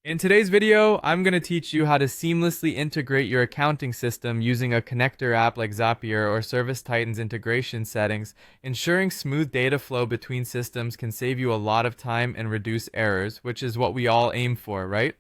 In today's video, I'm going to teach you how to seamlessly integrate your accounting system using a connector app like Zapier or ServiceTitan's integration settings. Ensuring smooth data flow between systems can save you a lot of time and reduce errors, which is what we all aim for, right?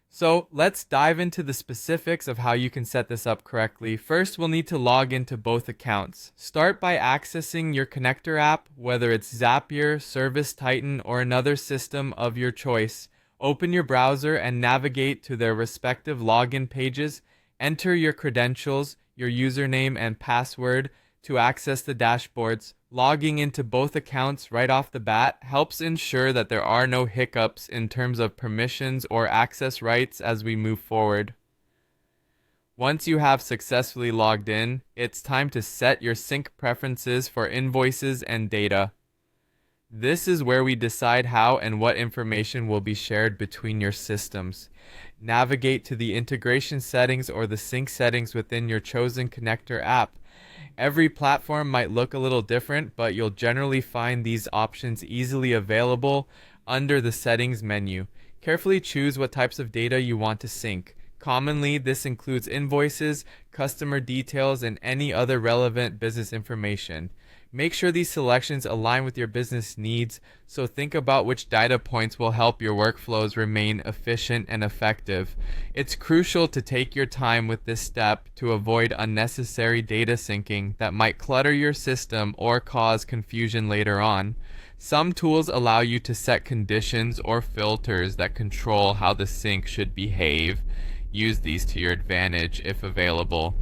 So let's dive into the specifics of how you can set this up correctly. First, we'll need to log into both accounts. Start by accessing your connector app, whether it's Zapier, ServiceTitan, or another system of your choice. Open your browser and navigate to their respective login pages. Enter your credentials, your username and password to access the dashboards. Logging into both accounts right off the bat helps ensure that there are no hiccups in terms of permissions or access rights as we move forward. Once you have successfully logged in, it's time to set your sync preferences for invoices and data. This is where we decide how and what information will be shared between your systems. Navigate to the integration settings or the sync settings within your chosen connector app. Every platform might look a little different, but you'll generally find these options easily available under the settings menu. Carefully choose what types of data you want to sync. Commonly, this includes invoices, customer details, and any other relevant business information. Make sure these selections align with your business needs, so think about which data points will help your workflows remain efficient and effective. It's crucial to take your time with this step to avoid unnecessary data syncing that might clutter your system or cause confusion later on. Some tools allow you to set conditions or filters that control how the sync should behave. Use these to your advantage if available.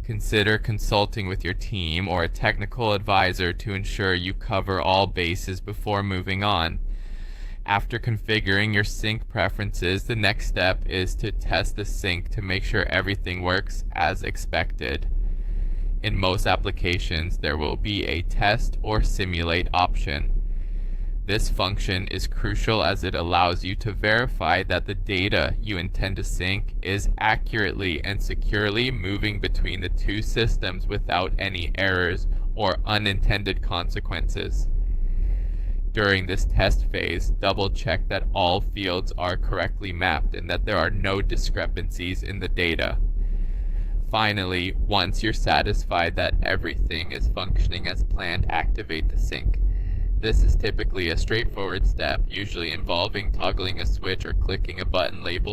Consider consulting with your team or a technical advisor to ensure you cover all bases before moving on. After configuring your sync preferences, the next step is to test the sync to make sure everything works as expected. In most applications, there will be a test or simulate option. This function is crucial as it allows you to verify that the data you intend to sync is accurately and securely moving between the two systems without any errors or unintended consequences. During this test phase, double-check that all fields are correctly mapped and that there are no discrepancies in the data. Finally, once you're satisfied that everything is functioning as planned, activate the sync. This is typically a straightforward step, usually involving toggling a switch or clicking a button labeled